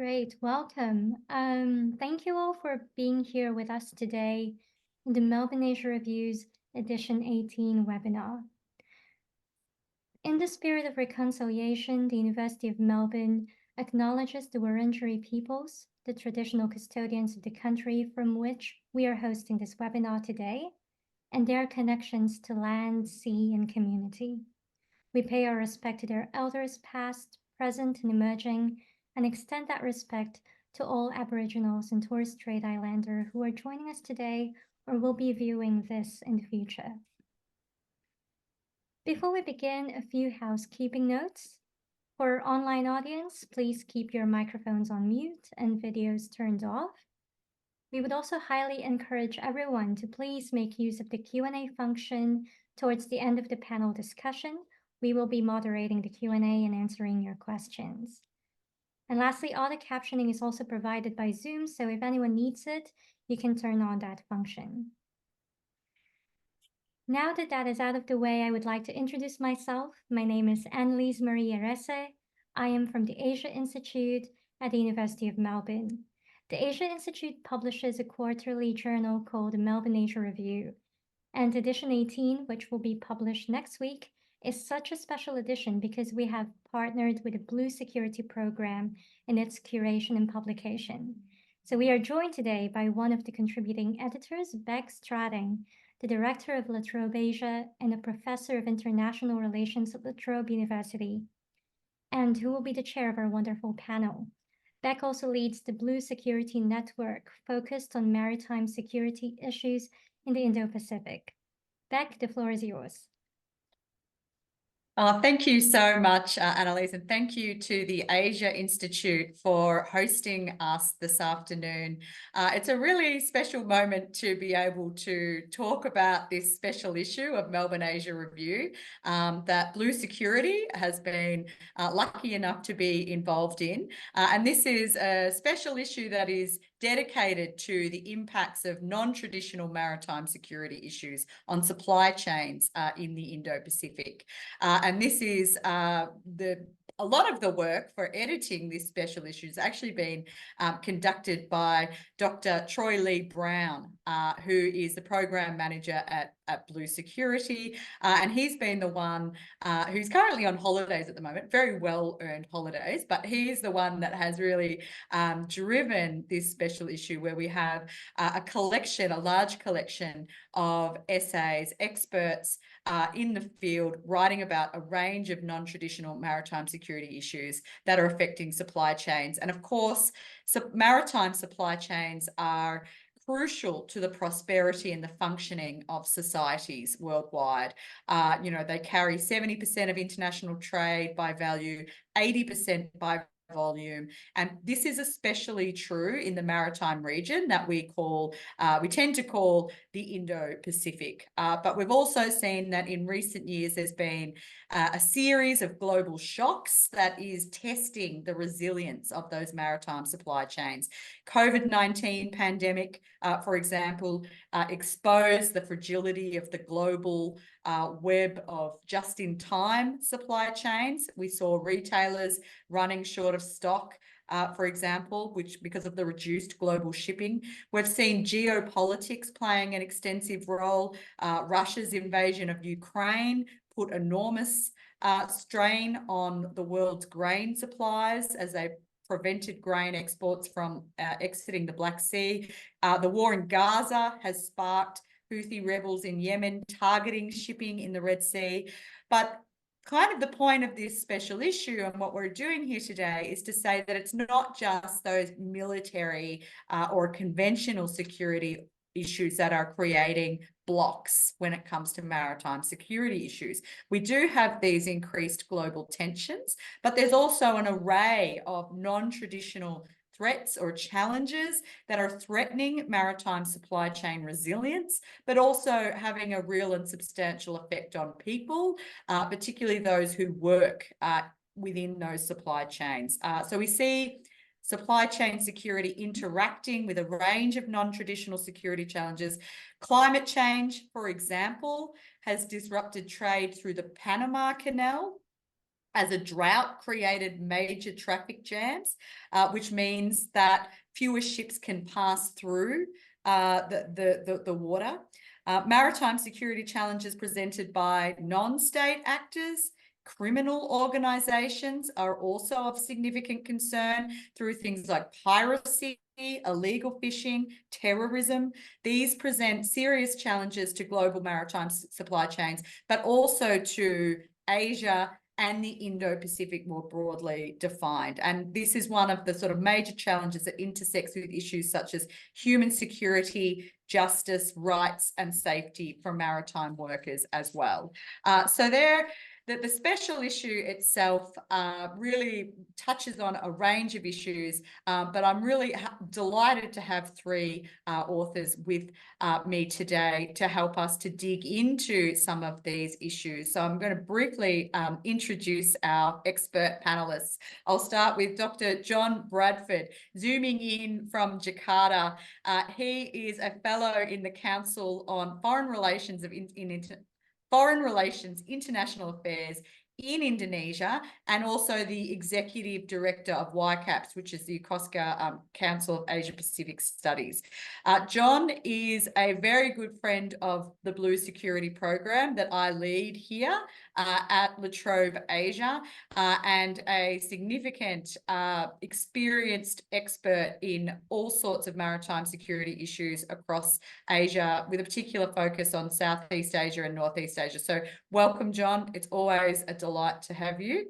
Great, welcome. Thank you all for being here with us today in the Melbourne Asia Review's Edition 18 webinar. In the spirit of reconciliation, the University of Melbourne acknowledges the Wurundjeri peoples, the traditional custodians of the country from which we are hosting this webinar today, and their connections to land, sea, and community. We pay our respect to their elders past, present, and emerging, and extend that respect to all Aboriginals and Torres Strait Islander who are joining us today or will be viewing this in the future. Before we begin, a few housekeeping notes. For our online audience, please keep your microphones on mute and videos turned off. We would also highly encourage everyone to please make use of the Q&A function towards the end of the panel discussion. We will be moderating the Q&A and answering your questions. And lastly, auto captioning is also provided by Zoom, so if anyone needs it, you can turn on that function. Now that that is out of the way, I would like to introduce myself. My name is Annelise Marie Arese. I am from the Asia Institute at the University of Melbourne. The Asia Institute publishes a quarterly journal called the Melbourne Asia Review, and edition 18, which will be published next week, is such a special edition because we have partnered with the Blue Security Program in its curation and publication. So we are joined today by one of the contributing editors, Beck Strading, the director of La Trobe Asia and a professor of international relations at La Trobe University, and who will be the chair of our wonderful panel. Beck also leads the Blue Security Network, focused on maritime security issues in the Indo-Pacific. Beck, the floor is yours. Thank you so much, Annalise, and thank you to the Asia Institute for hosting us this afternoon. It's a really special moment to be able to talk about this special issue of Melbourne Asia Review that Blue Security has been lucky enough to be involved in. And this is a special issue that is dedicated to the impacts of non-traditional maritime security issues on supply chains in the Indo-Pacific. And this is a lot of the work for editing this special issue has actually been conducted by Dr. Troy Lee Brown, who is the program manager at Blue Security. And he's been the one who's currently on holidays at the moment, very well-earned holidays, but he's the one that has really driven this special issue where we have a large collection of essays, experts in the field writing about a range of non-traditional maritime security issues that are affecting supply chains. And of course, maritime supply chains are crucial to the prosperity and the functioning of societies worldwide. They carry 70% of international trade by value, 80% by volume, and this is especially true in the maritime region that we tend to call the Indo-Pacific. But we've also seen that in recent years there's been a series of global shocks that is testing the resilience of those maritime supply chains. COVID-19 pandemic, for example, exposed the fragility of the global web of just-in-time supply chains. We saw retailers running short of stock, for example, because of the reduced global shipping. We've seen geopolitics playing an extensive role. Russia's invasion of Ukraine put enormous strain on the world's grain supplies as they prevented grain exports from exiting the Black Sea. The war in Gaza has sparked Houthi rebels in Yemen targeting shipping in the Red Sea. But kind of the point of this special issue and what we're doing here today is to say that it's not just those military or conventional security issues that are creating blocks when it comes to maritime security issues. We do have these increased global tensions, but there's also an array of non-traditional threats or challenges that are threatening maritime supply chain resilience, but also having a real and substantial effect on people, particularly those who work within those supply chains. So we see supply chain security interacting with a range of non-traditional security challenges. Climate change, for example, has disrupted trade through the Panama Canal. as a drought created major traffic jams, which means that fewer ships can pass through the water. Maritime security challenges presented by non-state actors, criminal organisations are also of significant concern through things like piracy, illegal fishing, terrorism. These present serious challenges to global maritime supply chains, but also to Asia and the Indo-Pacific more broadly defined. And this is one of the sort of major challenges that intersects with issues such as human security, justice, rights, and safety for maritime workers as well. The special issue itself really touches on a range of issues, but I'm really delighted to have three authors with me today to help us to dig into some of these issues. So I'm going to briefly introduce our expert panelists. I'll start with Dr. John Bradford, zooming in from Jakarta. He is a fellow in the Council on Foreign Relations International Affairs in Indonesia, and also the Executive Director of YCAPS, which is the UCOSCA Council of Asia Pacific Studies. John is a very good friend of the Blue Security Program that I lead here at La Trobe Asia, and a significant experienced expert in all sorts of maritime security issues across Asia, with a particular focus on Southeast Asia and Northeast Asia. So welcome, John. It's always a delight to have you.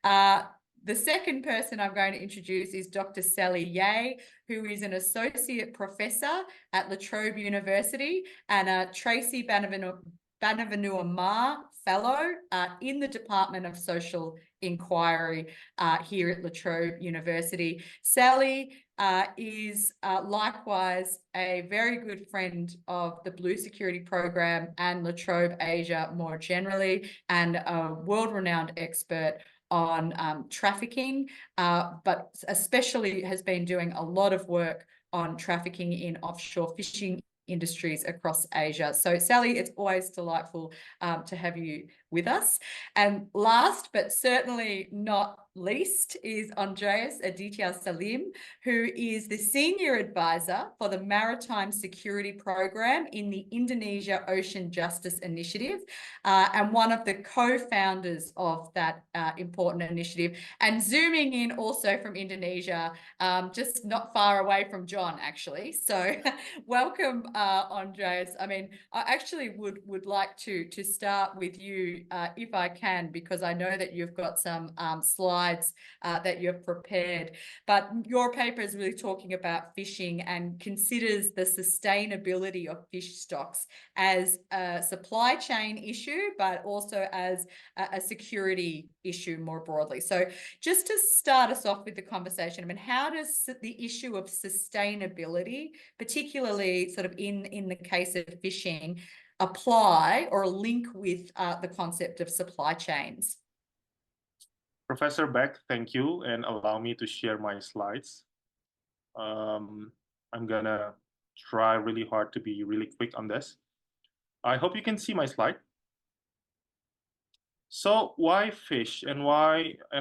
The second person I'm going to introduce is Dr. Sally Yeh, who is an associate professor at La Trobe University and a Tracy Banavanua-Mar Fellow in the Department of Social Inquiry here at La Trobe University. Sally is likewise a very good friend of the Blue Security Program and La Trobe Asia more generally, and a world-renowned expert on trafficking, but especially has been doing a lot of work on trafficking in offshore fishing industries across Asia. So Sally, it's always delightful to have you with us. And last but certainly not least is Andreas Aditya Salim, who is the Senior Advisor for the Maritime Security Program in the Indonesia Ocean Justice Initiative, and one of the co-founders of that important initiative. And zooming in also from Indonesia, just not far away from John, actually. So welcome, Andreas. I mean, I actually would like to start with you, if I can, because I know that you've got some slides that you've prepared. But your paper is really talking about fishing and considers the sustainability of fish stocks as a supply chain issue, but also as a security issue more broadly. So just to start us off with the conversation, I mean, how does the issue of sustainability, particularly sort of in the case of fishing, apply or link with the concept of supply chains? Professor Beck, thank you, and allow me to share my slides. I'm gonna try really hard to be really quick on this. I hope you can see my slide. So why fish, and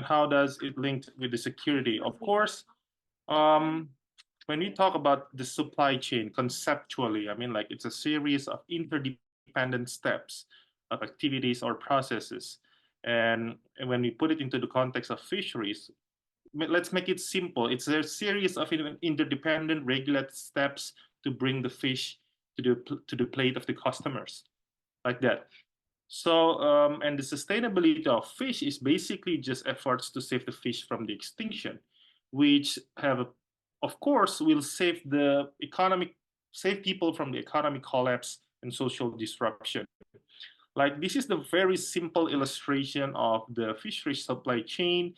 how does it link with the security? Of course, when we talk about the supply chain conceptually, I mean, like, it's a series of interdependent steps of activities or processes. And when we put it into the context of fisheries, let's make it simple. It's a series of interdependent regulated steps to bring the fish to the plate of the customers, like that. So, and the sustainability of fish is basically just efforts to save the fish from the extinction, which of course, will save people from the economic collapse and social disruption. Like, this is the very simple illustration of the fisheries supply chain.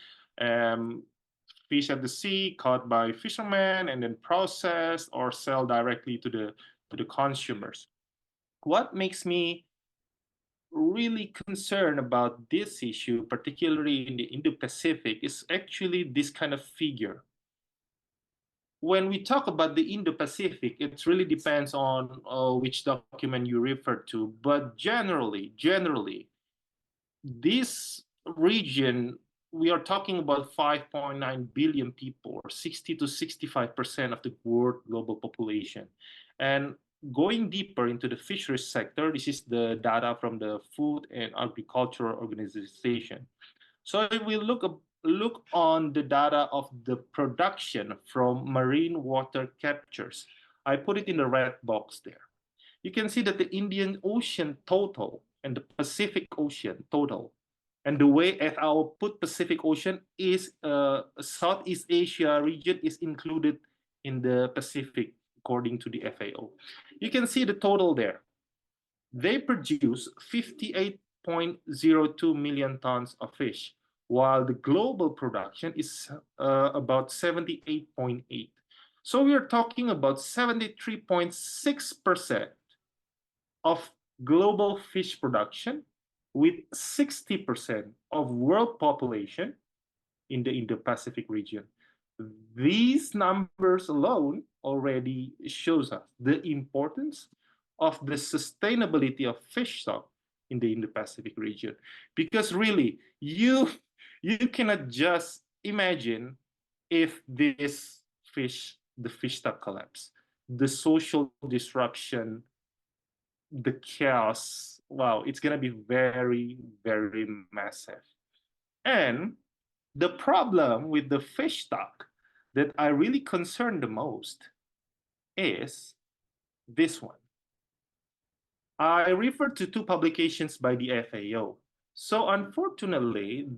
Fish at the sea caught by fishermen and then processed or sell directly to the consumers. What makes me really concerned about this issue, particularly in the Indo-Pacific, is actually this kind of figure. When we talk about the Indo-Pacific, it really depends on which document you refer to. But generally, this region we are talking about 5.9 billion people, or 60 to 65% of the world global population. And going deeper into the fisheries sector, this is the data from the Food and Agriculture Organization. So if we look on the data of the production from marine water captures, I put it in the red box there. You can see that the Indian Ocean total and the Pacific Ocean total, and the way FAO put Pacific Ocean is Southeast Asia region is included in the Pacific according to the FAO. You can see the total there. They produce 58.02 million tons of fish, while the global production is about 78.8. So we are talking about 73.6% of global fish production, with 60% of world population in the Indo-Pacific region. These numbers alone already shows us the importance of the sustainability of fish stock in the Indo-Pacific region. Because really, you cannot just imagine if the fish stock collapse, the social disruption, the chaos, wow, it's gonna be very, very massive. And the problem with the fish stock that I really concerned the most is this one. I referred to two publications by the FAO. So unfortunately,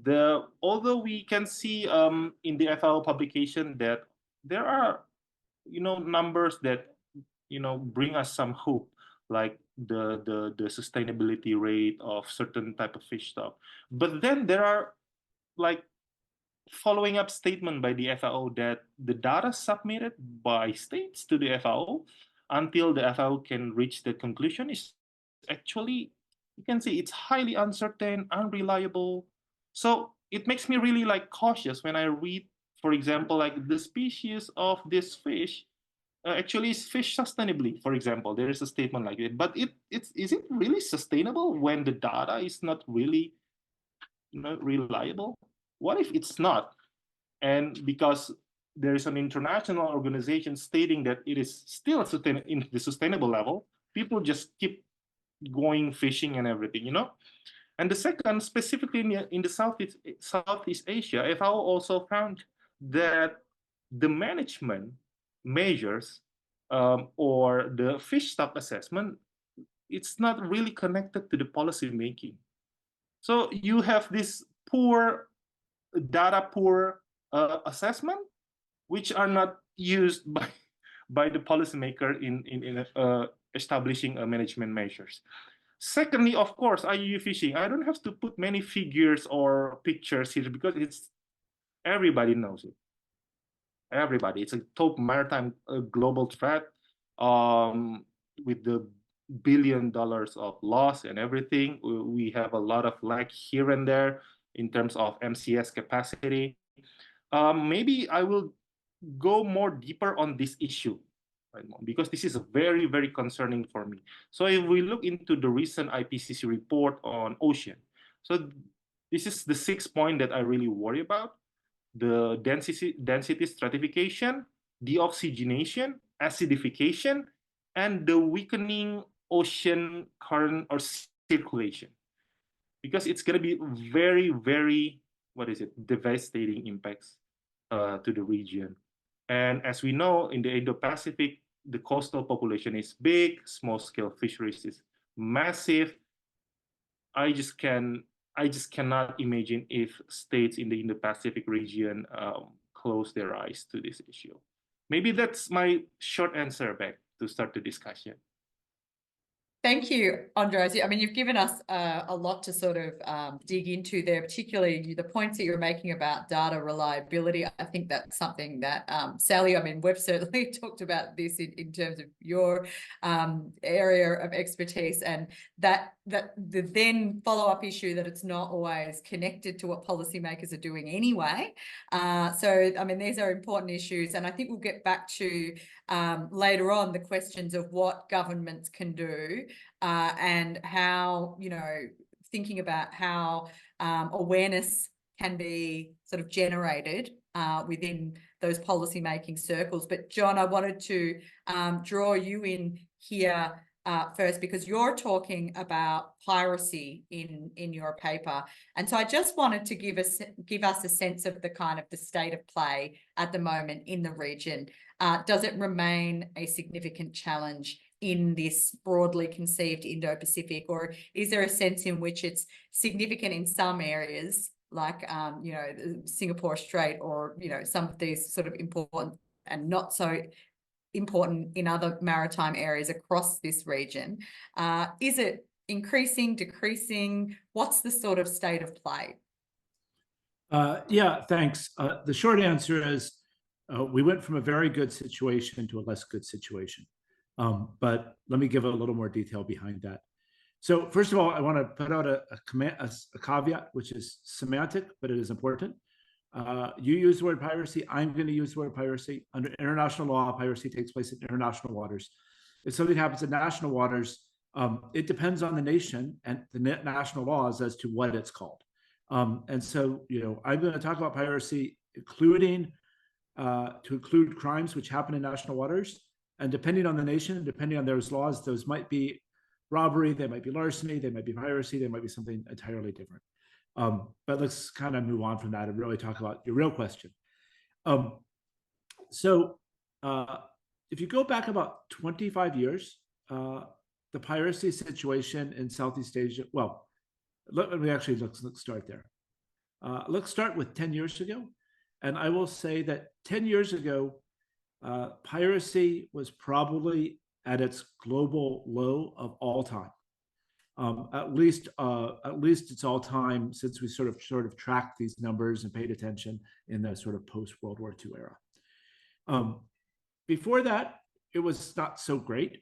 although we can see in the FAO publication that there are numbers that bring us some hope, like the sustainability rate of certain type of fish stock. But then there are like following up statement by the FAO that the data submitted by states to the FAO until the FAO can reach the conclusion is actually, you can see it's highly uncertain, unreliable. So it makes me really like cautious when I read, for example, like the species of this fish actually is fish sustainably. For example, there is a statement like that, but is it really sustainable when the data is not really reliable? What if it's not? And because there is an international organization stating that it is still in the sustainable level, people just keep going fishing and everything, And the second, specifically in the Southeast Asia, FAO also found that the management measures or the fish stock assessment, it's not really connected to the policy making. So you have this poor assessment, which are not used by the policymaker in establishing management measures. Secondly, of course, IUU fishing. I don't have to put many figures or pictures here because everybody knows it. Everybody, it's a top maritime global threat with the $1 billion of loss and everything. We have a lot of lag here and there in terms of MCS capacity. Maybe I will go more deeper on this issue, right, because this is very, very concerning for me. So if we look into the recent IPCC report on ocean, so this is the 6th point that I really worry about: the density stratification, deoxygenation, acidification, and the weakening ocean current or circulation. Because it's going to be very, very, devastating impacts to the region. And as we know, in the Indo-Pacific, the coastal population is big, small-scale fisheries is massive. I just cannot imagine if states in the Indo-Pacific region close their eyes to this issue. Maybe that's my short answer back to start the discussion. Thank you, Andres. I mean, you've given us a lot to sort of dig into there, particularly the points that you're making about data reliability. I think that's something that, Sally, I mean, we've certainly talked about this in terms of your area of expertise, and that the then follow-up issue that it's not always connected to what policymakers are doing anyway. So, I mean, these are important issues, and I think we'll get back to later on the questions of what governments can do and how, thinking about how awareness can be sort of generated within those policy-making circles. But John, I wanted to draw you in here first, because you're talking about piracy in your paper. And so I just wanted to give us a sense of the state of play at the moment in the region. Does it remain a significant challenge in this broadly conceived Indo-Pacific, or is there a sense in which it's significant in some areas, like the Singapore Strait, or some of these sort of important and not so important in other maritime areas across this region? Is it increasing, decreasing? What's the sort of state of play? Yeah, thanks. The short answer is we went from a very good situation to a less good situation. But let me give a little more detail behind that. So first of all, I want to put out a caveat, which is semantic, but it is important. You use the word piracy. I'm going to use the word piracy. Under international law, piracy takes place in international waters. If something happens in national waters, it depends on the nation and the national laws as to what it's called. And so, I'm going to talk about piracy, including to include crimes which happen in national waters. And depending on the nation, depending on those laws, those might be robbery, they might be larceny, they might be piracy, they might be something entirely different. But let's kind of move on from that and really talk about your real question. So if you go back about 25 years, the piracy situation in Southeast Asia, well, let's start there. Let's start with 10 years ago. And I will say that 10 years ago, piracy was probably at its global low of all time. At least it's all time since we sort of tracked these numbers and paid attention in the sort of post World War II era. Before that, it was not so great,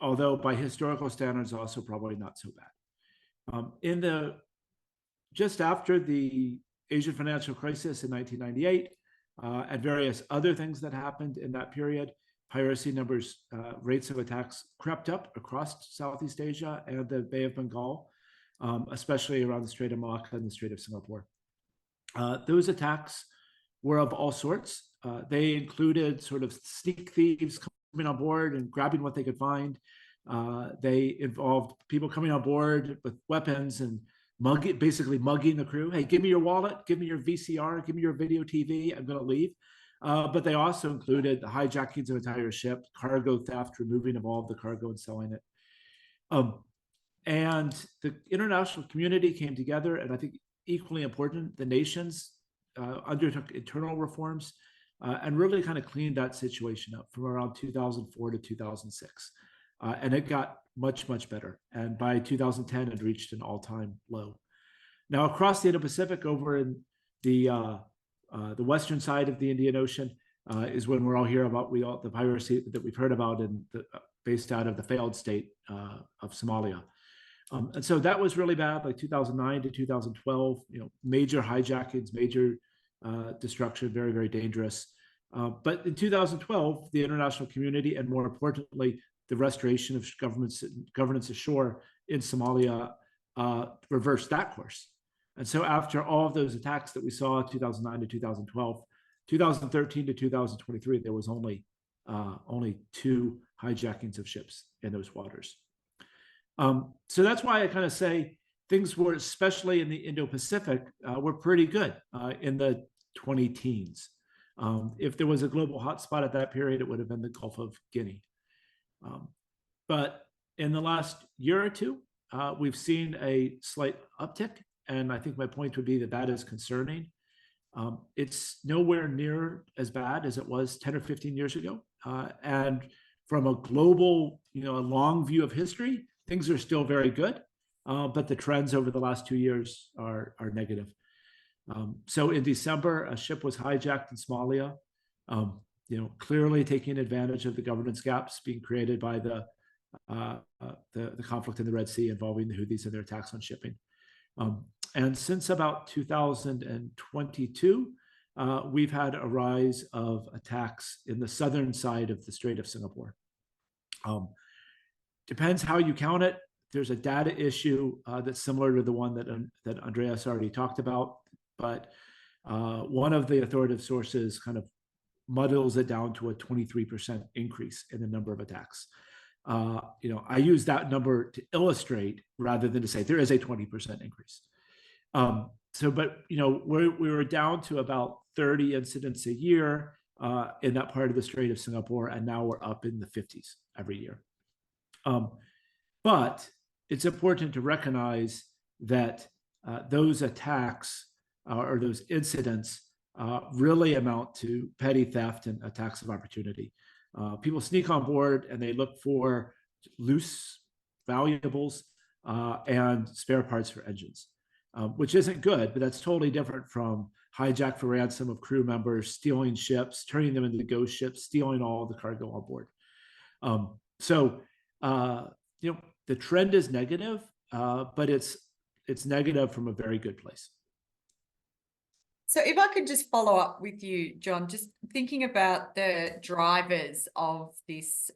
although by historical standards, also probably not so bad. Just after the Asian financial crisis in 1998 and various other things that happened in that period, piracy numbers, rates of attacks crept up across Southeast Asia and the Bay of Bengal, especially around the Strait of Malacca and the Strait of Singapore. Those attacks were of all sorts. They included sort of sneak thieves coming on board and grabbing what they could find. They involved people coming on board with weapons and basically mugging the crew. Hey, give me your wallet, give me your VCR, give me your video TV, I'm going to leave. But they also included the hijackings of entire ship, cargo theft, removing of all of the cargo and selling it. And the international community came together, and I think equally important, the nations undertook internal reforms and really kind of cleaned that situation up from around 2004 to 2006. And it got much, much better. And by 2010, it reached an all-time low. Now, across the Indo-Pacific, over in the western side of the Indian Ocean, is when we're all here about the piracy that we've heard about based out of the failed state of Somalia. And so that was really bad, like 2009 to 2012, major hijackings, major destruction, very, very dangerous. But in 2012, the international community, and more importantly, the restoration of governance ashore in Somalia reversed that course. And so after all of those attacks that we saw 2009 to 2012, 2013 to 2023, there was only 2 hijackings of ships in those waters. So that's why I kind of say things were, especially in the Indo-Pacific, were pretty good in the 20-teens. If there was a global hotspot at that period, it would have been the Gulf of Guinea. But in the last year or two, we've seen a slight uptick. And I think my point would be that that is concerning. It's nowhere near as bad as it was 10 or 15 years ago. And from a global, a long view of history, things are still very good. But the trends over the last 2 years are negative. So in December, a ship was hijacked in Somalia, clearly taking advantage of the governance gaps being created by the conflict in the Red Sea involving the Houthis and their attacks on shipping. And since about 2022, we've had a rise of attacks in the southern side of the Strait of Singapore. Depends how you count it. there's a data issue that's similar to the one that Andreas already talked about, but one of the authoritative sources kind of muddles it down to a 23% increase in the number of attacks. I use that number to illustrate rather than to say there is a 20% increase. But we were down to about 30 incidents a year in that part of the Strait of Singapore, and now we're up in the 50s every year. But it's important to recognize that those attacks or those incidents really amount to petty theft and attacks of opportunity. People sneak on board and they look for loose valuables and spare parts for engines, which isn't good, but that's totally different from hijack for ransom of crew members, stealing ships, turning them into ghost ships, stealing all the cargo on board. The trend is negative, but it's negative from a very good place. So if I could just follow up with you, John, just thinking about the drivers of this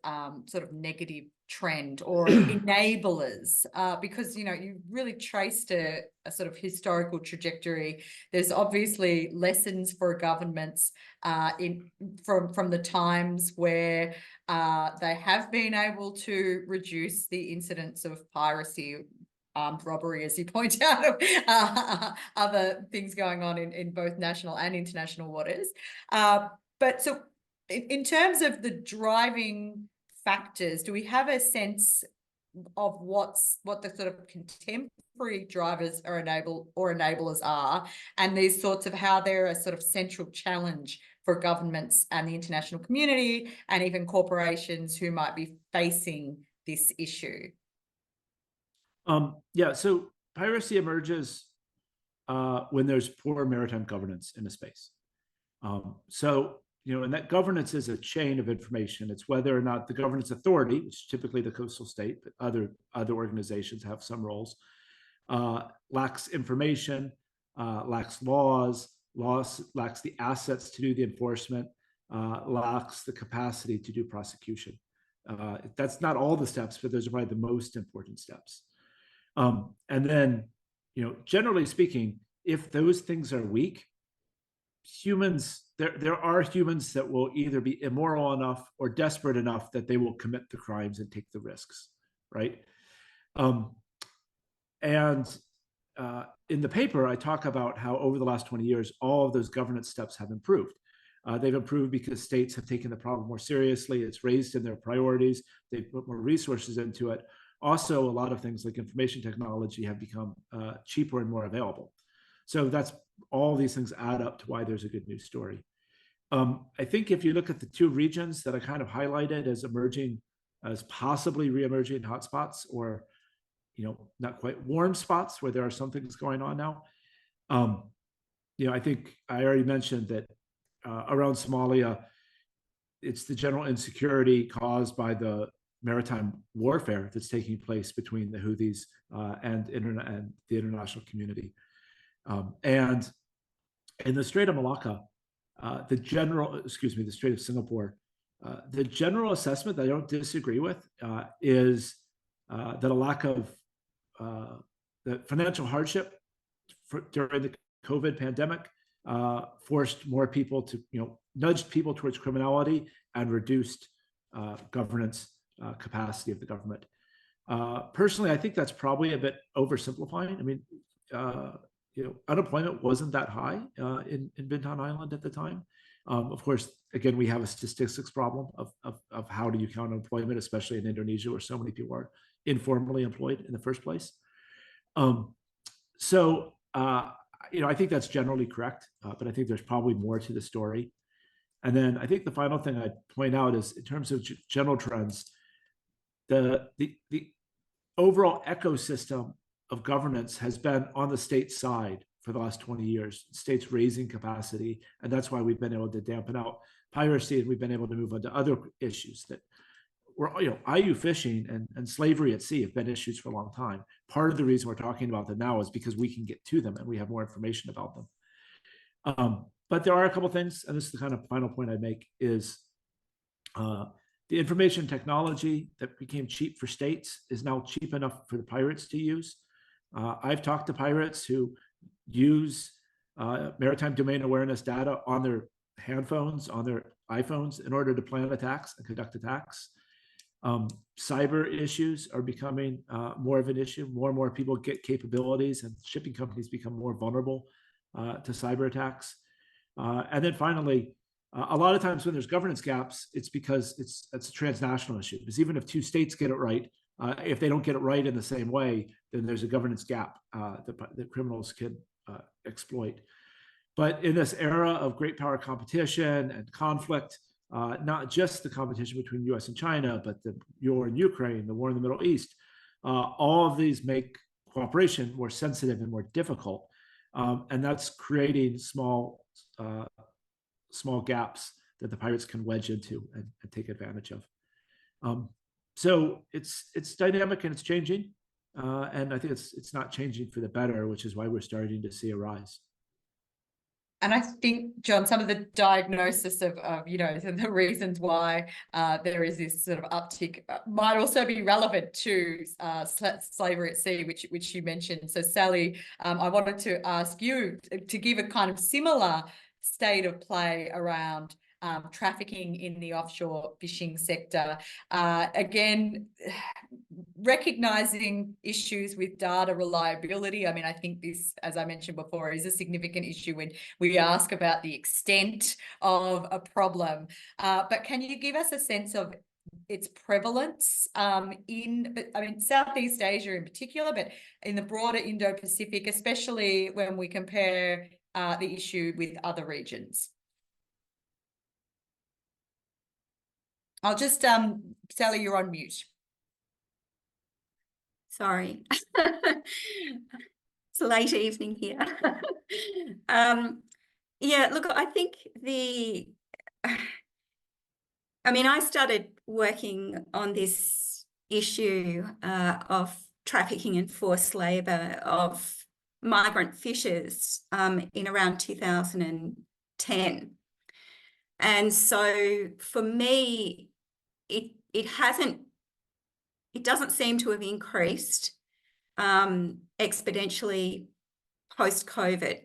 sort of negative trend or enablers, because, you really traced a sort of historical trajectory. There's obviously lessons for governments from the times where they have been able to reduce the incidence of piracy, armed robbery, as you point out, other things going on in both national and international waters. But so in terms of the driving factors, do we have a sense of what the sort of contemporary drivers are enablers are, and these sorts of how they're a sort of central challenge for governments and the international community and even corporations who might be facing this issue? So piracy emerges when there's poor maritime governance in a space. And that governance is a chain of information. It's whether or not the governance authority, which is typically the coastal state, but other organizations have some roles, lacks information, lacks laws, lacks the assets to do the enforcement, lacks the capacity to do prosecution. That's not all the steps, but those are probably the most important steps. And then, generally speaking, if those things are weak, there are humans that will either be immoral enough or desperate enough that they will commit the crimes and take the risks, right? In the paper, I talk about how over the last 20 years, all of those governance steps have improved. They've improved because states have taken the problem more seriously. It's raised in their priorities. They've put more resources into it. Also, a lot of things like information technology have become cheaper and more available. So that's all these things add up to why there's a good news story. I think if you look at the two regions that I kind of highlighted as emerging, as possibly reemerging hotspots, or not quite warm spots where there are some things going on now. I think I already mentioned that around Somalia, it's the general insecurity caused by the maritime warfare that's taking place between the Houthis and the international community. And in the Strait of Malacca, the Strait of Singapore, the general assessment that I don't disagree with is that a lack of the financial hardship during the COVID pandemic forced more people to, nudged people towards criminality and reduced governance capacity of the government. Personally, I think that's probably a bit oversimplifying. I mean, unemployment wasn't that high in Bintan Island at the time. Of course, again, we have a statistics problem of how do you count unemployment, especially in Indonesia, where so many people are informally employed in the first place. I think that's generally correct, but I think there's probably more to the story. And then I think the final thing I'd point out is in terms of general trends, the overall ecosystem of governance has been on the state side for the last 20 years, states raising capacity. And that's why we've been able to dampen out piracy, and we've been able to move on to other issues that were, IU fishing and slavery at sea have been issues for a long time. Part of the reason we're talking about them now is because we can get to them and we have more information about them. But there are a couple of things, and this is the kind of final point I'd make, is The information technology that became cheap for states is now cheap enough for the pirates to use. I've talked to pirates who use maritime domain awareness data on their handphones, on their iPhones, in order to plan attacks and conduct attacks. Cyber issues are becoming more of an issue. More and more people get capabilities, and shipping companies become more vulnerable to cyber attacks. And then finally, a lot of times when there's governance gaps, it's because it's a transnational issue. Because even if two states get it right, if they don't get it right in the same way, then there's a governance gap that criminals can exploit. But in this era of great power competition and conflict, not just the competition between the US and China, but the war in Ukraine, the war in the Middle East, all of these make cooperation more sensitive and more difficult. And that's creating small gaps that the pirates can wedge into and take advantage of. So it's dynamic and it's changing. And I think it's not changing for the better, which is why we're starting to see a rise. And I think, John, some of the diagnosis of the reasons why there is this sort of uptick might also be relevant to slavery at sea, which you mentioned. So, Sally, I wanted to ask you to give a kind of similar state of play around trafficking in the offshore fishing sector. Again, recognizing issues with data reliability. I mean, I think this, as I mentioned before, is a significant issue when we ask about the extent of a problem. But can you give us a sense of its prevalence in Southeast Asia in particular, but in the broader Indo-Pacific, especially when we compare the issue with other regions? I'll just, Sally, you're on mute. Sorry. It's a late evening here. Yeah, look, I think I started working on this issue of trafficking and forced labour of migrant fishers in around 2010. And so for me, it doesn't seem to have increased exponentially post-COVID.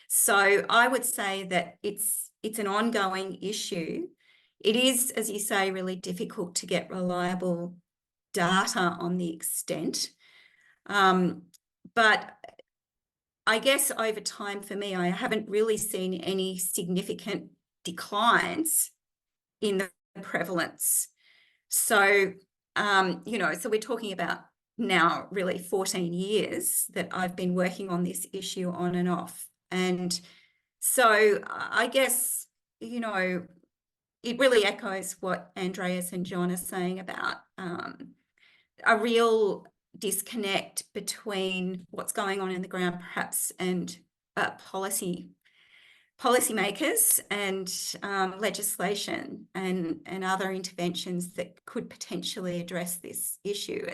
So I would say that it's an ongoing issue. It is, as you say, really difficult to get reliable data on the extent. But I guess over time for me, I haven't really seen any significant declines in the prevalence. So, so we're talking about now really 14 years that I've been working on this issue on and off. And so I guess, it really echoes what Andreas and John are saying about a real disconnect between what's going on in the ground perhaps and policymakers and legislation and other interventions that could potentially address this issue.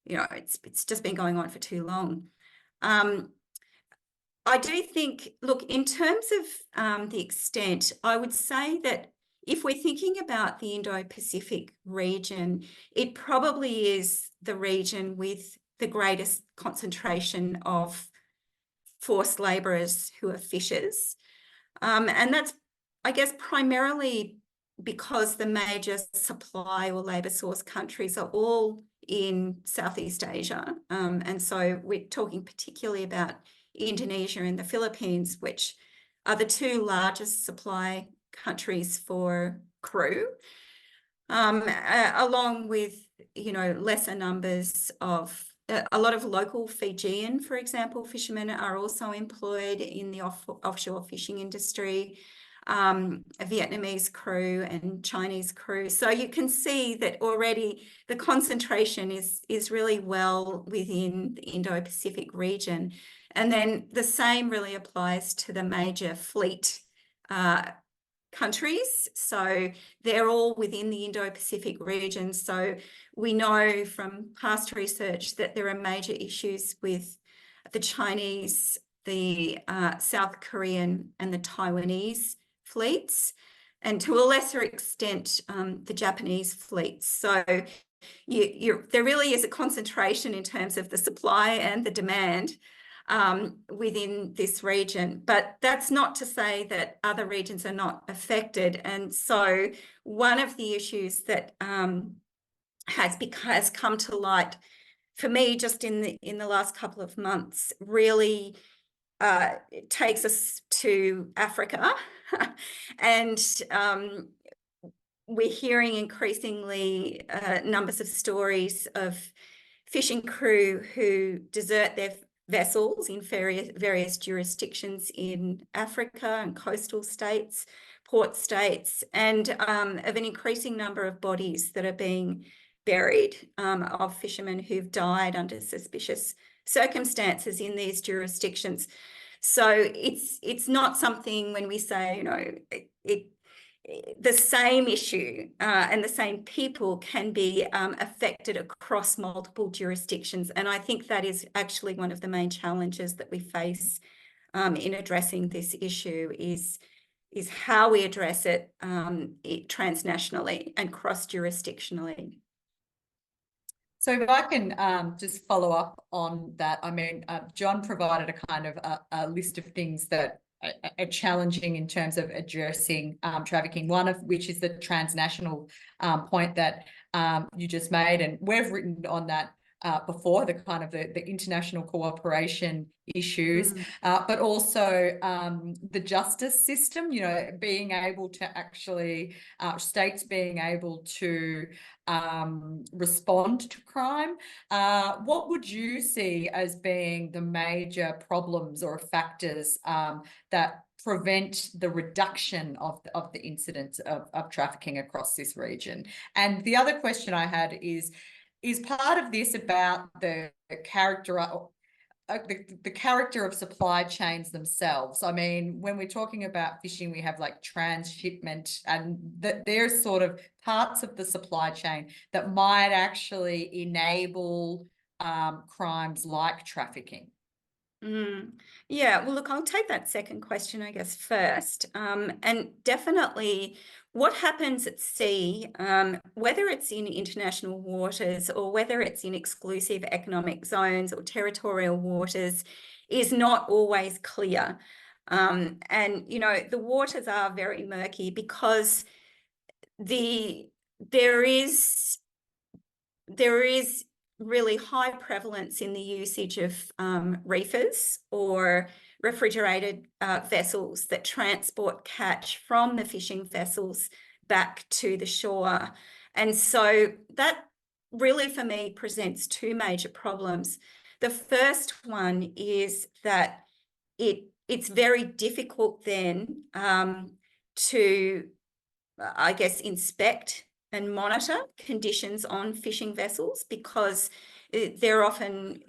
It's just been going on for too long. I do think, look, in terms of the extent, I would say that if we're thinking about the Indo-Pacific region, it probably is the region with the greatest concentration of forced labourers who are fishers. And that's, I guess, primarily because the major supply or labour source countries are all in Southeast Asia. And so we're talking particularly about Indonesia and the Philippines, which are the two largest supply countries for crew, along with, lesser numbers of a lot of local Fijian, for example, fishermen are also employed in the offshore fishing industry, a Vietnamese crew and Chinese crew. So you can see that already the concentration is really well within the Indo-Pacific region. And then the same really applies to the major fleet countries. So they're all within the Indo-Pacific region. So we know from past research that there are major issues with the Chinese, the South Korean and the Taiwanese fleets. and to a lesser extent, the Japanese fleets. So there really is a concentration in terms of the supply and the demand within this region. But that's not to say that other regions are not affected. And so one of the issues that has come to light for me just in the last couple of months really it takes us to Africa. And we're hearing increasingly numbers of stories of fishing crew who desert their vessels in various jurisdictions in Africa and coastal states, port states, and of an increasing number of bodies that are being buried of fishermen who've died under suspicious circumstances in these jurisdictions. So it's not something when we say, the same issue and the same people can be affected across multiple jurisdictions. And I think that is actually one of the main challenges that we face in addressing this issue is how we address it transnationally and cross-jurisdictionally. So if I can just follow up on that, I mean, John provided a kind of a list of things that are challenging in terms of addressing trafficking, one of which is the transnational point that you just made. And we've written on that before, the kind of the international cooperation issues, but also the justice system, being able to actually, states being able to respond to crime. What would you see as being the major problems or factors that prevent the reduction of the incidence of trafficking across this region? And the other question I had is part of this about the character of supply chains themselves? I mean, when we're talking about fishing, we have like transshipment, and there's sort of parts of the supply chain that might actually enable crimes like trafficking. Yeah, well, look, I'll take that second question, I guess, first. And definitely what happens at sea, whether it's in international waters or whether it's in exclusive economic zones or territorial waters, is not always clear. And, the waters are very murky because there is really high prevalence in the usage of reefers or refrigerated vessels that transport catch from the fishing vessels back to the shore. And so that really, for me, presents two major problems. The first one is that it's very difficult then to, I guess, inspect and monitor conditions on fishing vessels because they're often,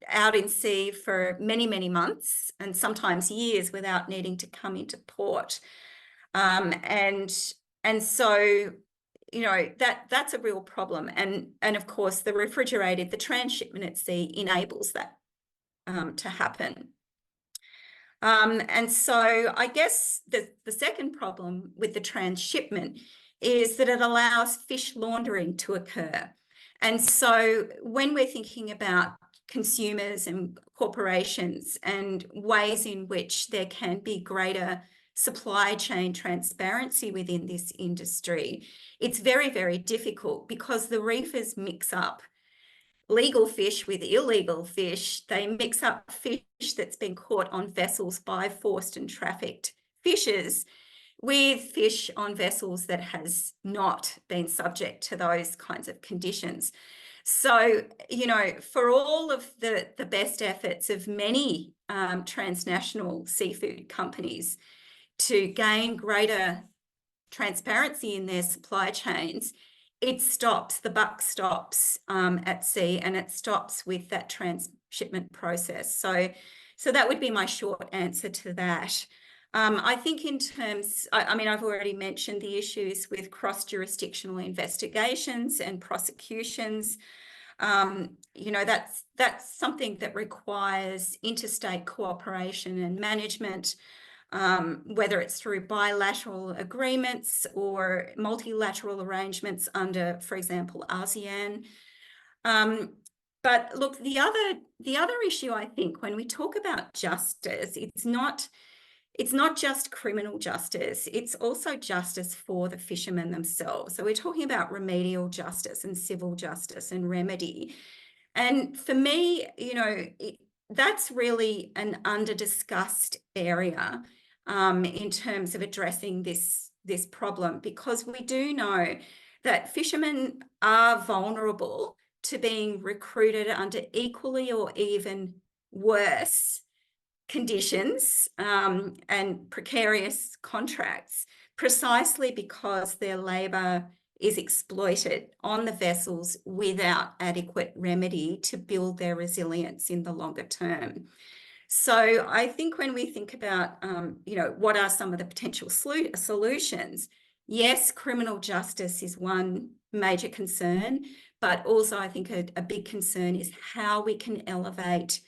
out in sea for many, many months and sometimes years without needing to come into port. And so, that's a real problem. And of course, the transshipment at sea enables that to happen. And so I guess the second problem with the transshipment is that it allows fish laundering to occur. And so when we're thinking about consumers and corporations and ways in which there can be greater supply chain transparency within this industry, it's very, very difficult because the reefers mix up legal fish with illegal fish. They mix up fish that's been caught on vessels by forced and trafficked fishers with fish on vessels that has not been subject to those kinds of conditions. So, for all of the best efforts of many transnational seafood companies to gain greater transparency in their supply chains, the buck stops at sea, and it stops with that transshipment process. So that would be my short answer to that. I think in terms, I've already mentioned the issues with cross-jurisdictional investigations and prosecutions. That's something that requires interstate cooperation and management. whether it's through bilateral agreements or multilateral arrangements under, for example, ASEAN. But look, the other issue, I think, when we talk about justice, it's not just criminal justice, it's also justice for the fishermen themselves. So we're talking about remedial justice and civil justice and remedy. And for me, that's really an under-discussed area in terms of addressing this problem, because we do know that fishermen are vulnerable to being recruited under equally or even worse conditions and precarious contracts, precisely because their labour is exploited on the vessels without adequate remedy to build their resilience in the longer term. So I think when we think about, what are some of the potential solutions, yes, criminal justice is one major concern, but also I think a big concern is how we can elevate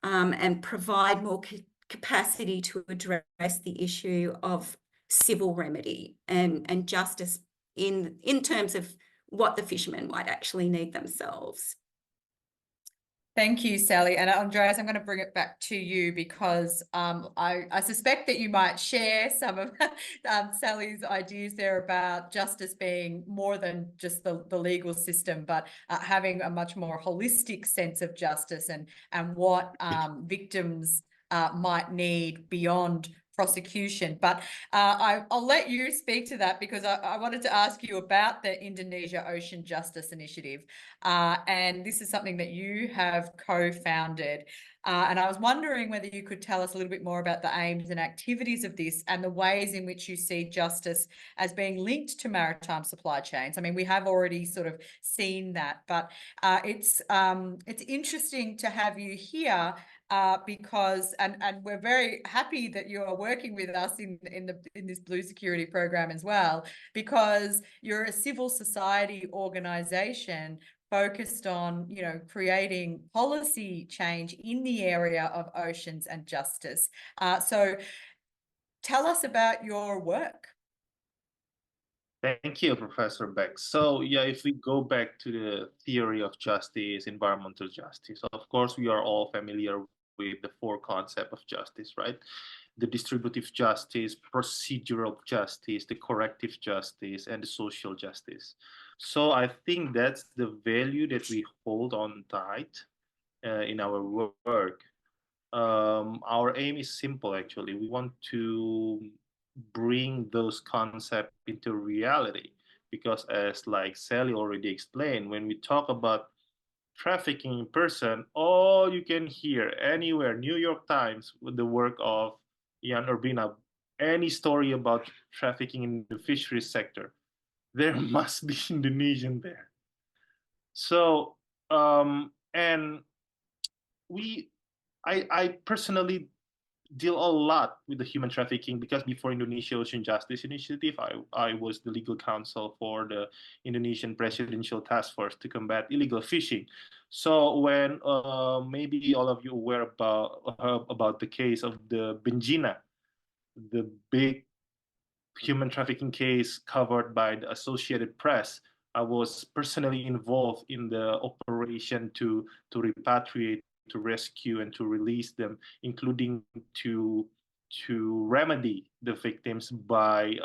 and provide more capacity to address the issue of civil remedy and justice in terms of what the fishermen might actually need themselves. Thank you, Sally. And Andreas, I'm going to bring it back to you because I suspect that you might share some of Sally's ideas there about justice being more than just the legal system, but having a much more holistic sense of justice and what victims might need beyond prosecution. But I'll let you speak to that, because I wanted to ask you about the Indonesia Ocean Justice Initiative. And this is something that you have co-founded. And I was wondering whether you could tell us a little bit more about the aims and activities of this and the ways in which you see justice as being linked to maritime supply chains. I mean, we have already sort of seen that, but it's interesting to have you here because we're very happy that you are working with us in this Blue Security program as well, because you're a civil society organization focused on, creating policy change in the area of oceans and justice. So tell us about your work. Thank you, Professor Beck. So yeah, if we go back to the theory of justice, environmental justice, of course, we are all familiar with the four concepts of justice, right? The distributive justice, procedural justice, the corrective justice, and the social justice. So I think that's the value that we hold on tight in our work. Our aim is simple, actually. We want to bring those concepts into reality, because as like Sally already explained, when we talk about trafficking in person, all you can hear anywhere, New York Times with the work of Jan Urbina, any story about trafficking in the fisheries sector, there must be Indonesian there. So and I personally deal a lot with the human trafficking, because before Indonesia Ocean Justice Initiative, I was the legal counsel for the Indonesian Presidential Task Force to combat illegal fishing. So when maybe all of you aware about the case of the Benjina, the big human trafficking case covered by the Associated Press, I was personally involved in the operation to repatriate, to rescue, and to release them, including to remedy the victims by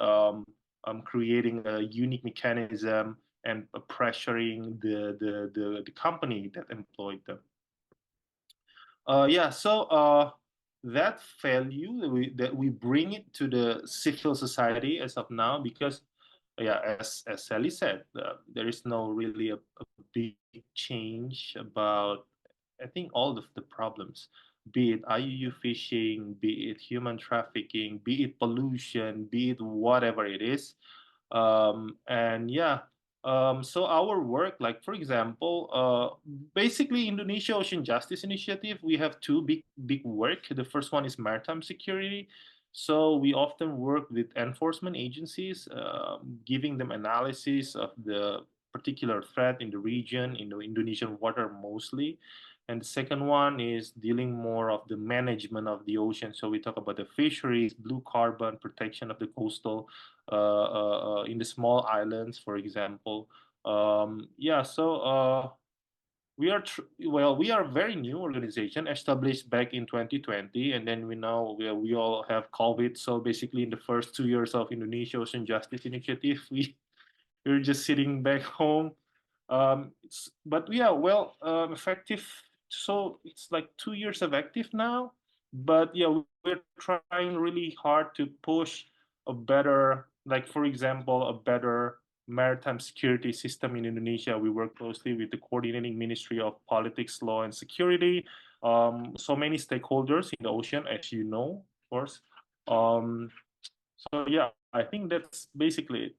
creating a unique mechanism and pressuring the company that employed them. So that value that we bring it to the civil society as of now, because as Sally said, there is no really a big change about, I think, all of the problems, be it IUU fishing, be it human trafficking, be it pollution, be it whatever it is. So our work, like for example, basically Indonesia Ocean Justice Initiative, we have two big work. The first one is maritime security. So we often work with enforcement agencies, giving them analysis of the particular threat in the region, in the Indonesian water mostly, And the second one is dealing more of the management of the ocean. So we talk about the fisheries, blue carbon, protection of the coastal in the small islands, for example. Yeah, so we are we are a very new organization established back in 2020, and then we all have COVID. So basically, in the first 2 years of Indonesia Ocean Justice Initiative, we're just sitting back home. But yeah, well, effective. So it's like 2 years of active now. But yeah, we're trying really hard to push a better, like for example, a better maritime security system in Indonesia. We work closely with the coordinating Ministry of Politics, Law, and Security. So many stakeholders in the ocean, as you know, of course. So yeah, I think that's basically it.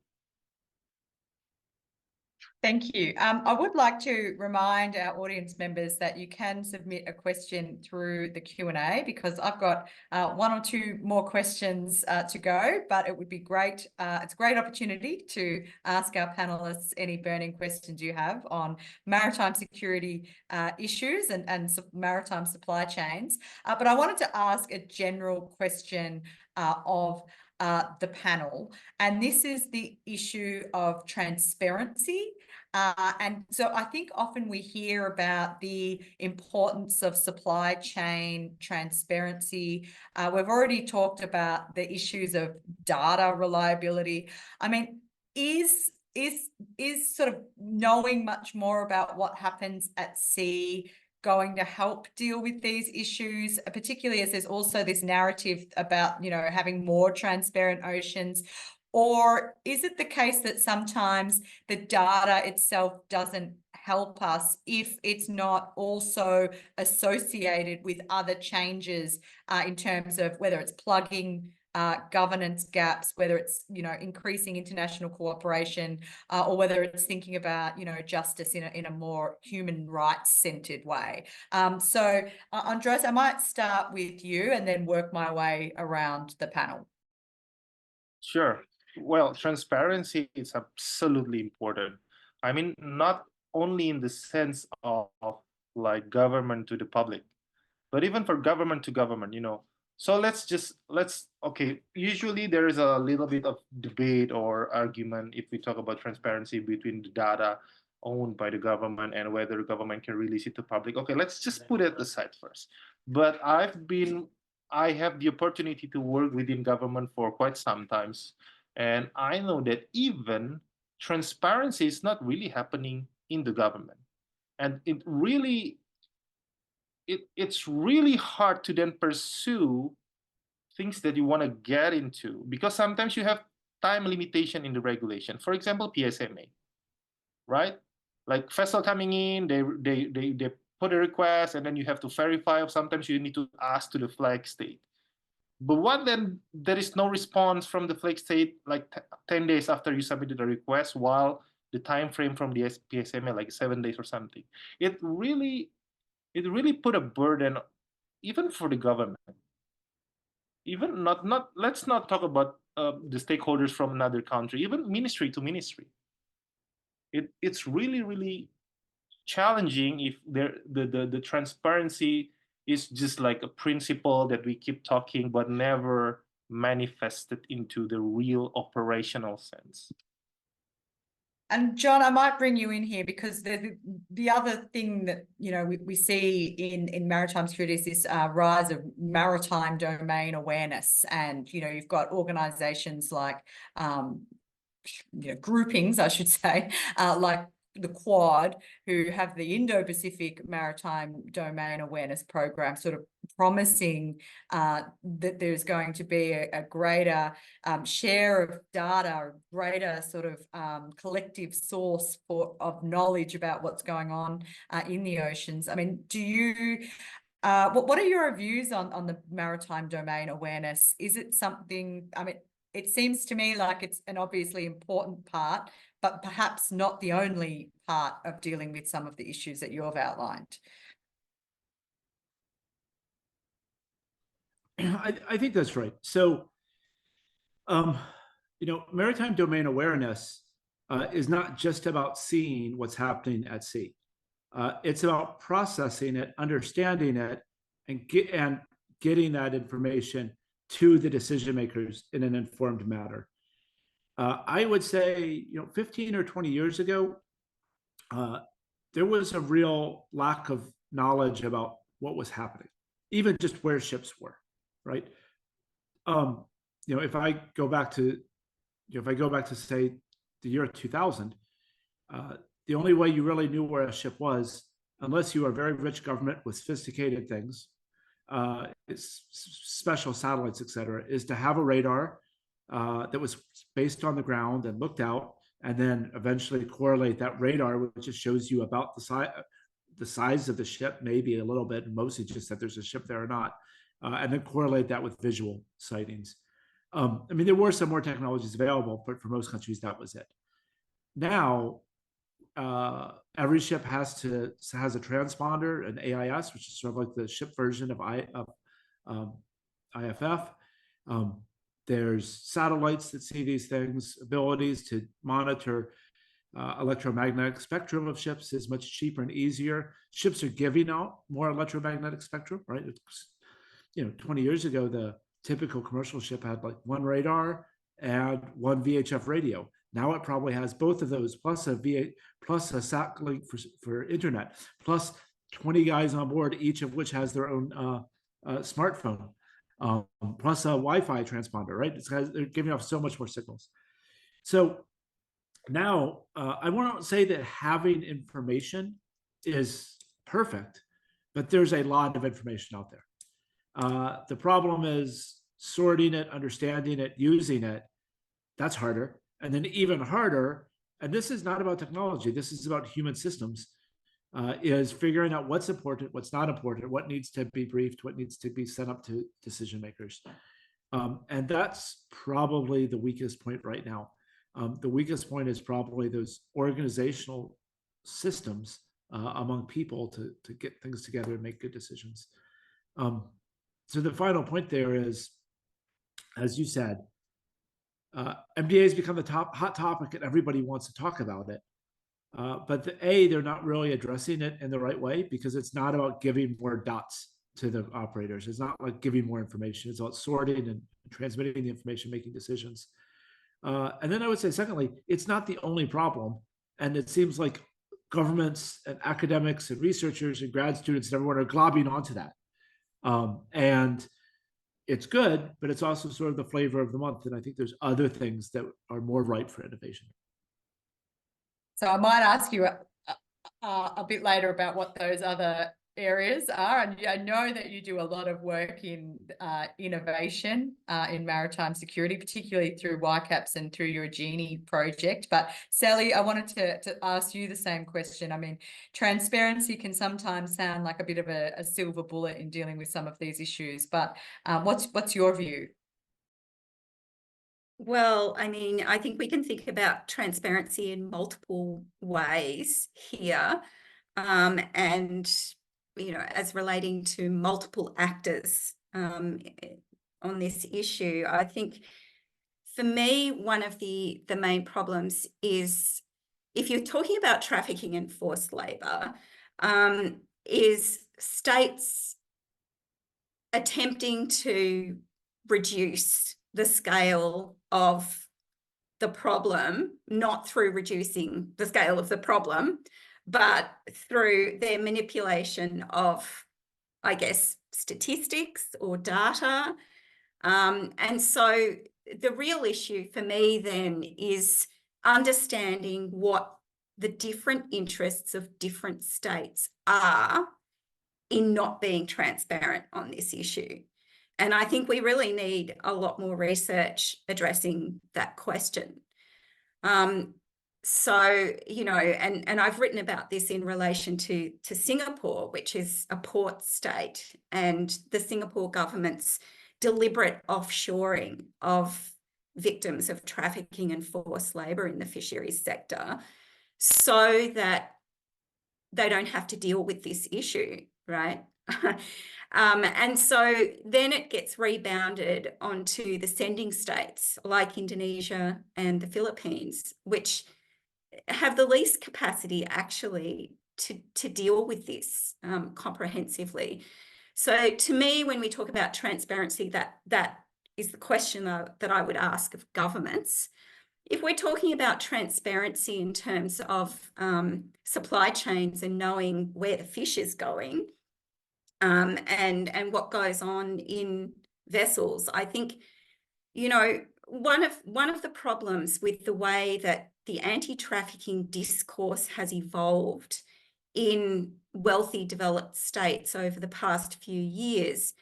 Thank you. I would like to remind our audience members that you can submit a question through the Q&A, because I've got one or two more questions to go, but it would be great. It's a great opportunity to ask our panelists any burning questions you have on maritime security issues and maritime supply chains. But I wanted to ask a general question of the panel, and this is the issue of transparency. And so I think often we hear about the importance of supply chain transparency. We've already talked about the issues of data reliability. I mean, is sort of knowing much more about what happens at sea going to help deal with these issues, particularly as there's also this narrative about, you know, having more transparent oceans? Or is it the case that sometimes the data itself doesn't help us if it's not also associated with other changes in terms of whether it's plugging governance gaps, whether it's, you know, increasing international cooperation, or whether it's thinking about, you know, justice in a more human rights centered way? So Andres, I might start with you and then work my way around the panel. Sure. Well, transparency is absolutely important. I mean, not only in the sense of like government to the public, but even for government to government, you know. So okay, usually there is a little bit of debate or argument if we talk about transparency between the data owned by the government and whether the government can release it to public. Okay, let's just put it aside first. But I have the opportunity to work within government for quite some times. And I know that even transparency is not really happening in the government. And it's really hard to then pursue things that you want to get into, because sometimes you have time limitation in the regulation. For example, PSMA, right? Like vessel coming in, they put a request, and then you have to verify. Sometimes you need to ask to the flag state. But what then? There is no response from the flag state like 10 days after you submitted a request, while the time frame from the PSMA like 7 days or something. It really put a burden even for the government. Even not let's not talk about the stakeholders from another country, even ministry to ministry. It's really challenging if the transparency is just like a principle that we keep talking but never manifested into the real operational sense. And John, I might bring you in here, because the other thing that, you know, we see in maritime security is this rise of maritime domain awareness. And, you know, you've got organizations like, you know, groupings, I should say, like the Quad, who have the Indo-Pacific Maritime Domain Awareness Program, sort of promising that there's going to be a greater share of data, a greater sort of collective source of knowledge about what's going on in the oceans. I mean, do you what are your views on the maritime domain awareness? Is it something, I mean, it seems to me like it's an obviously important part, but perhaps not the only part of dealing with some of the issues that you've outlined. I think that's right. So, you know, maritime domain awareness is not just about seeing what's happening at sea. It's about processing it, understanding it, and getting that information to the decision makers in an informed manner. I would say, 15 or 20 years ago, there was a real lack of knowledge about what was happening, even just where ships were, right? If I go back to, say the year 2000, the only way you really knew where a ship was, unless you were a very rich government with sophisticated things, it's special satellites, et cetera, is to have a radar that was based on the ground and looked out, and then eventually correlate that radar, which just shows you about the size of the ship, maybe a little bit, and mostly just that there's a ship there or not, and then correlate that with visual sightings. There were some more technologies available, but for most countries, that was it. Now, every ship has a transponder, an AIS, which is sort of like the ship version of IFF. There's satellites that see these things. Abilities to monitor electromagnetic spectrum of ships is much cheaper and easier. Ships are giving out more electromagnetic spectrum, right? 20 years ago, the typical commercial ship had like one radar and one VHF radio. Now it probably has both of those, plus a sat link for internet, plus 20 guys on board, each of which has their own smartphone, plus a Wi-Fi transponder, right? They're giving off so much more signals. So now I won't say that having information is perfect, but there's a lot of information out there. The problem is sorting it, understanding it, using it. That's harder. And then even harder, and this is not about technology, this is about human systems, is figuring out what's important, what's not important, what needs to be briefed, what needs to be sent up to decision makers. And that's probably the weakest point right now. The weakest point is probably those organizational systems among people to get things together and make good decisions. So the final point there is, as you said, MDA has become the hot topic and everybody wants to talk about it. But they're not really addressing it in the right way, because it's not about giving more dots to the operators. It's not like giving more information. It's about sorting and transmitting the information, making decisions. And then I would say, secondly, it's not the only problem. And it seems like governments and academics and researchers and grad students and everyone are globbing onto that. And it's good, but it's also sort of the flavor of the month. And I think there's other things that are more ripe for innovation. So I might ask you a bit later about what those other areas are. And I know that you do a lot of work in innovation in maritime security, particularly through YCAPS and through your Genie project. But Sally, I wanted to ask you the same question. I mean, transparency can sometimes sound like a bit of a silver bullet in dealing with some of these issues, but what's your view? Well, I think we can think about transparency in multiple ways here, and as relating to multiple actors on this issue. I think for me, one of the main problems is, if you're talking about trafficking and forced labour, is states attempting to reduce the scale of the problem, not through reducing the scale of the problem, but through their manipulation of, I guess, statistics or data. And so the real issue for me then is understanding what the different interests of different states are in not being transparent on this issue. And I think we really need a lot more research addressing that question. So, and I've written about this in relation to Singapore, which is a port state, and the Singapore government's deliberate offshoring of victims of trafficking and forced labour in the fisheries sector, so that they don't have to deal with this issue, right? And so then it gets rebounded onto the sending states like Indonesia and the Philippines, which have the least capacity actually to deal with this comprehensively. So to me, when we talk about transparency, that is the question that I would ask of governments. If we're talking about transparency in terms of supply chains and knowing where the fish is going, and what goes on in vessels, I think, you know, one of the problems with the way that the anti-trafficking discourse has evolved in wealthy developed states over the past few years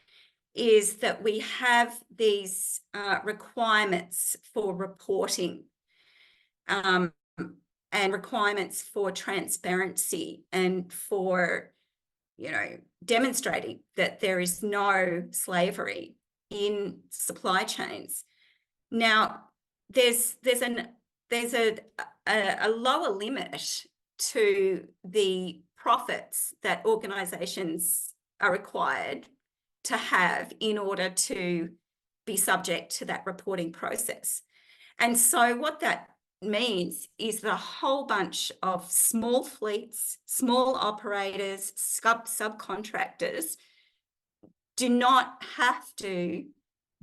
is that we have these requirements for reporting, and requirements for transparency and for, you know, demonstrating that there is no slavery in supply chains. Now, there's a lower limit to the profits that organisations are required to have in order to be subject to that reporting process. And so what that means is that a whole bunch of small fleets, small operators, subcontractors do not have to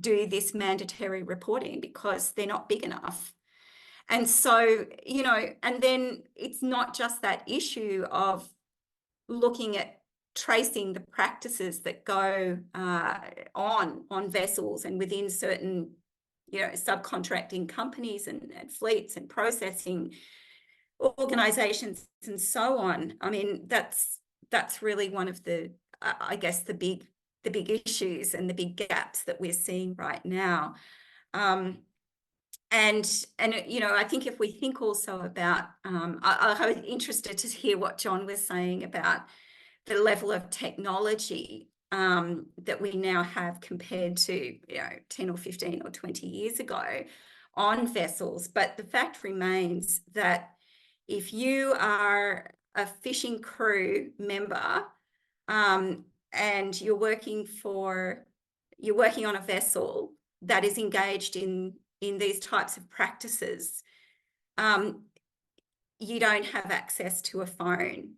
do this mandatory reporting because they're not big enough. And so, you know, and then it's not just that issue of looking at tracing the practices that go on vessels and within certain, you know, subcontracting companies and fleets and processing organizations and so on. I mean, that's really one of the, I guess, the big issues and the big gaps that we're seeing right now. And you know, I think if we think also about, I was interested to hear what John was saying about the level of technology that we now have compared to, you know, 10 or 15 or 20 years ago on vessels. But the fact remains that if you are a fishing crew member and you're working on a vessel that is engaged in these types of practices, you don't have access to a phone.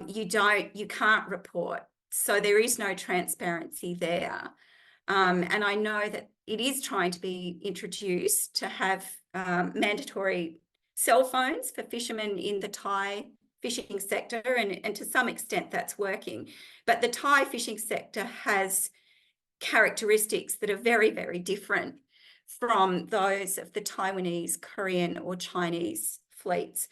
You can't report. So there is no transparency there. And I know that it is trying to be introduced to have mandatory cell phones for fishermen in the Thai fishing sector, and to some extent that's working. But the Thai fishing sector has characteristics that are very, very different from those of the Taiwanese, Korean or Chinese fleets.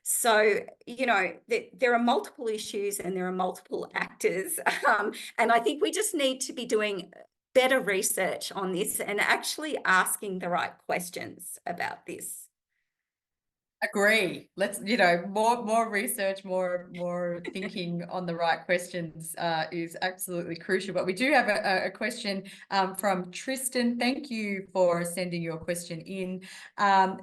So, you know, there are multiple issues and there are multiple actors. And I think we just need to be doing better research on this and actually asking the right questions about this. Agree. Let's, you know, more research, more thinking on the right questions is absolutely crucial. But we do have a question from Tristan. Thank you for sending your question in.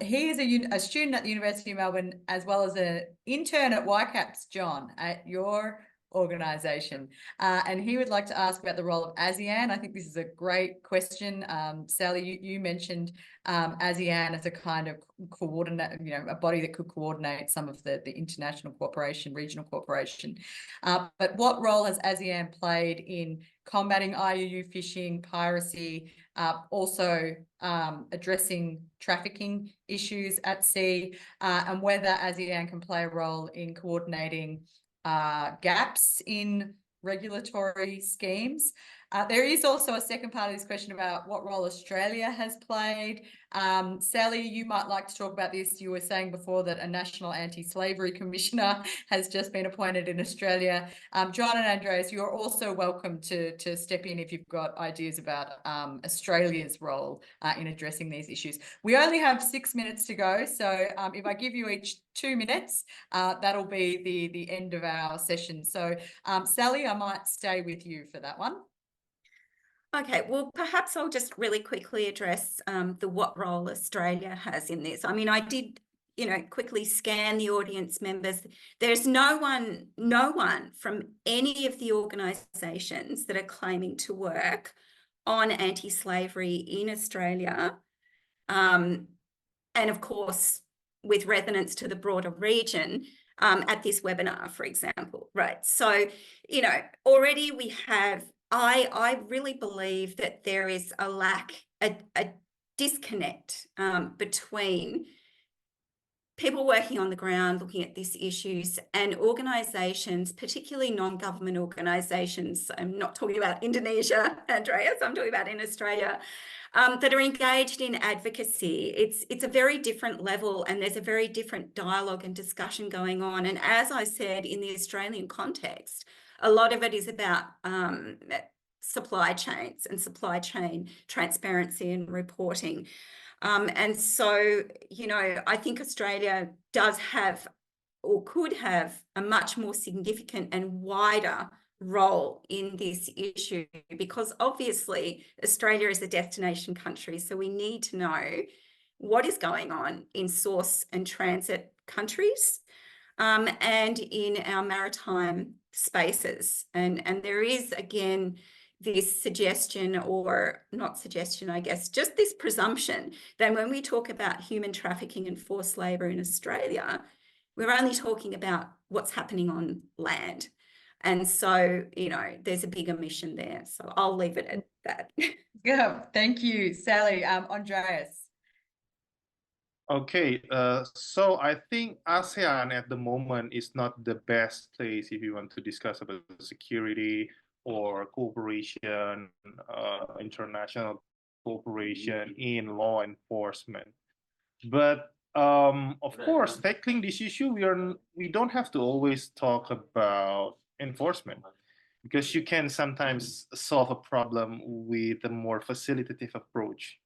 He is a student at the University of Melbourne, as well as an intern at YCAPS, John, at your organisation, and he would like to ask about the role of ASEAN. I think this is a great question. Sally, you mentioned ASEAN as a kind of coordinate, you know, a body that could coordinate some of the international cooperation, regional cooperation. But what role has ASEAN played in combating IUU fishing, piracy, also addressing trafficking issues at sea, and whether ASEAN can play a role in coordinating gaps in regulatory schemes. There is also a second part of this question about what role Australia has played. Sally, you might like to talk about this. You were saying before that a National Anti-Slavery Commissioner has just been appointed in Australia. John and Andreas, you're also welcome to step in if you've got ideas about Australia's role in addressing these issues. We only have 6 minutes to go, so if I give you each 2 minutes, that'll be the end of our session. So Sally, I might stay with you for that one. Okay, well, perhaps I'll just really quickly address the what role Australia has in this. I mean, I did, you know, quickly scan the audience members. There's no one from any of the organisations that are claiming to work on anti-slavery in Australia. And of course, with resonance to the broader region, at this webinar, for example, right? So, you know, already we have, I really believe that there is a lack, a disconnect between people working on the ground looking at these issues and organisations, particularly non-government organisations. I'm not talking about Indonesia, Andreas, I'm talking about in Australia, that are engaged in advocacy. It's a very different level, and there's a very different dialogue and discussion going on. And as I said, in the Australian context, a lot of it is about supply chains and supply chain transparency and reporting. And so, you know, I think Australia does have, or could have, a much more significant and wider role in this issue, because obviously Australia is a destination country, so we need to know what is going on in source and transit countries, and in our maritime spaces. And there is, again, this suggestion, or not suggestion, I guess, just this presumption that when we talk about human trafficking and forced labour in Australia, we're only talking about what's happening on land. And so, you know, there's a bigger mission there. So I'll leave it at that. Yeah, thank you, Sally. Andreas. Okay, so I think ASEAN at the moment is not the best place if you want to discuss about security or cooperation, international cooperation in law enforcement. But of course, tackling this issue, we don't have to always talk about enforcement, because you can sometimes solve a problem with a more facilitative approach,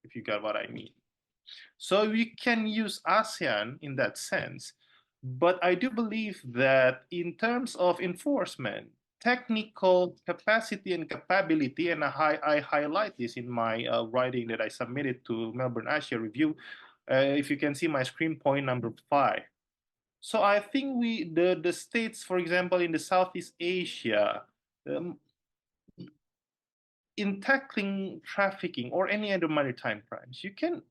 if you got what I mean. So we can use ASEAN in that sense. But I do believe that in terms of enforcement, technical capacity and capability, and I highlight this in my writing that I submitted to Melbourne Asia Review. If you can see my screen point number 5. So I think the states, for example, in the Southeast Asia, in tackling trafficking or any other maritime crimes, you can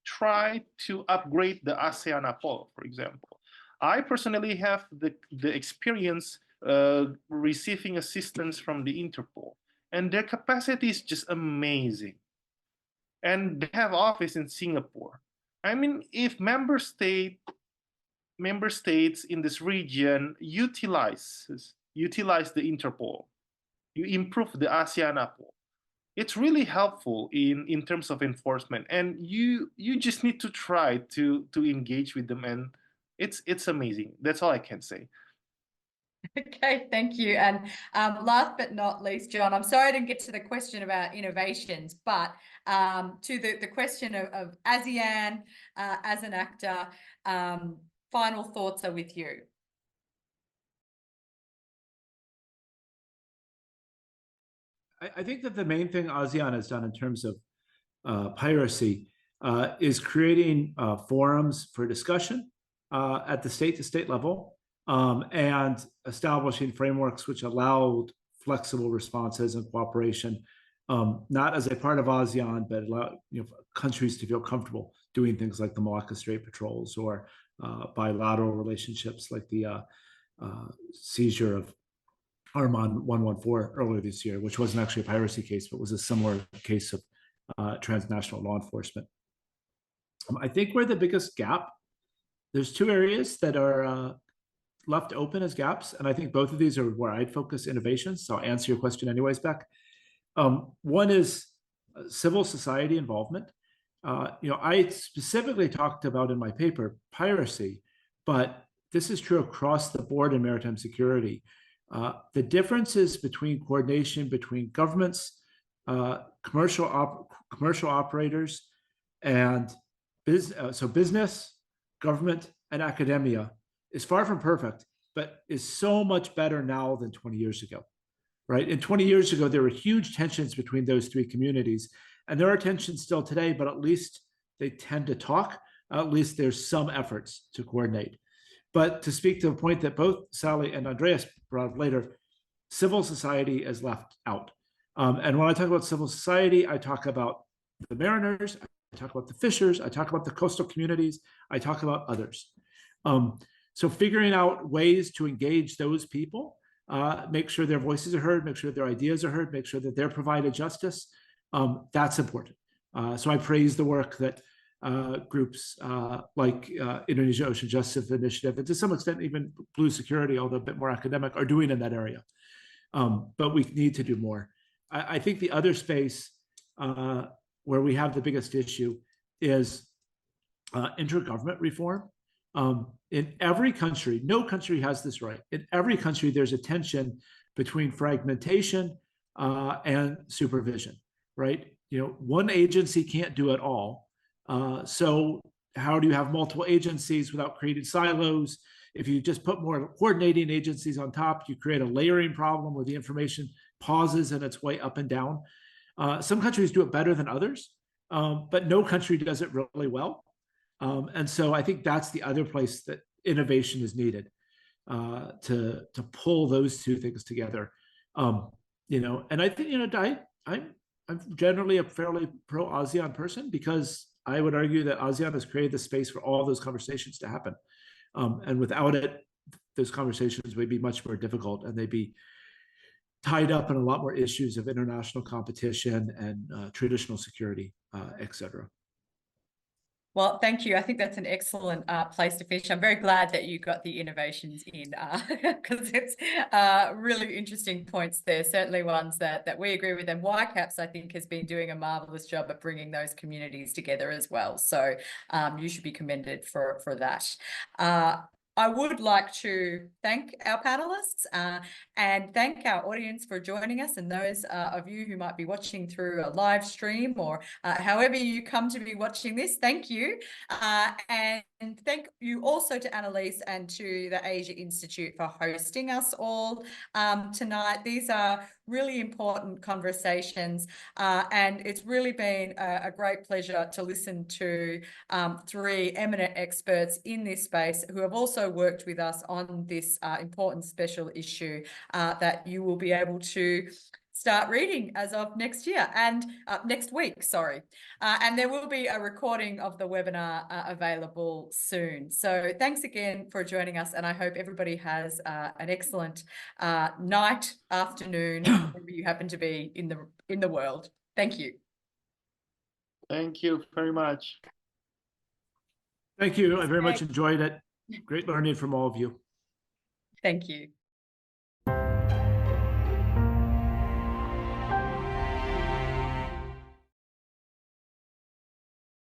try to upgrade the ASEAN APOL, for example. I personally have the experience receiving assistance from the Interpol, and their capacity is just amazing. And they have office in Singapore. I mean, if member states in this region utilize the Interpol, you improve the ASEAN APOL. It's really helpful in terms of enforcement, and you just need to try to engage with them, and it's amazing. That's all I can say. Okay, thank you. And last but not least, John, I'm sorry I didn't get to the question about innovations, but to the question of ASEAN as an actor, final thoughts are with you. I think that the main thing ASEAN has done in terms of piracy is creating forums for discussion at the state-to-state level, and establishing frameworks which allowed flexible responses and cooperation, not as a part of ASEAN, but allow countries to feel comfortable doing things like the Malacca Strait patrols, or bilateral relationships like the seizure of Armand 114 earlier this year, which wasn't actually a piracy case, but was a similar case of transnational law enforcement. I think we're the biggest gap. There's 2 areas that are left open as gaps, and I think both of these are where I'd focus innovations. So I'll answer your question anyways, Beck. One is civil society involvement. I specifically talked about in my paper piracy, but this is true across the board in maritime security. The differences between coordination between governments, commercial operators, and business, government, and academia is far from perfect, but is so much better now than 20 years ago, right? And 20 years ago, there were huge tensions between those 3 communities, and there are tensions still today, but at least they tend to talk. At least there's some efforts to coordinate. But to speak to a point that both Sally and Andreas brought up later, civil society is left out. And when I talk about civil society, I talk about the mariners, I talk about the fishers, I talk about the coastal communities, I talk about others. So figuring out ways to engage those people, make sure their voices are heard, make sure their ideas are heard, make sure that they're provided justice, that's important. So I praise the work that groups like Indonesia Ocean Justice Initiative, and to some extent even Blue Security, although a bit more academic, are doing in that area. But we need to do more. I think the other space where we have the biggest issue is intergovernment reform. In every country, no country has this right. In every country, there's a tension between fragmentation and supervision, right? You know, one agency can't do it all. So how do you have multiple agencies without creating silos? If you just put more coordinating agencies on top, you create a layering problem where the information pauses in its way up and down. Some countries do it better than others, but no country does it really well. And so I think that's the other place that innovation is needed to pull those two things together. You know, and I think, you know, I'm generally a fairly pro-ASEAN person, because I would argue that ASEAN has created the space for all those conversations to happen. And without it, those conversations would be much more difficult, and they'd be tied up in a lot more issues of international competition and traditional security, et cetera. Well, thank you. I think that's an excellent place to finish. I'm very glad that you got the innovations in, because it's really interesting points there, certainly ones that we agree with. And YCAPS, I think, has been doing a marvelous job of bringing those communities together as well. So you should be commended for that. I would like to thank our panelists and thank our audience for joining us, and those of you who might be watching through a live stream or however you come to be watching this, thank you. And thank you also to Annalise and to the Asia Institute for hosting us all tonight. These are really important conversations, and it's really been a great pleasure to listen to three eminent experts in this space who have also worked with us on this important special issue that you will be able to start reading as of next year and next week, sorry. And there will be a recording of the webinar available soon. So thanks again for joining us, and I hope everybody has an excellent night, afternoon, wherever you happen to be in the world. Thank you. Thank you very much. Thank you. I very much enjoyed it. Great learning from all of you. Thank you.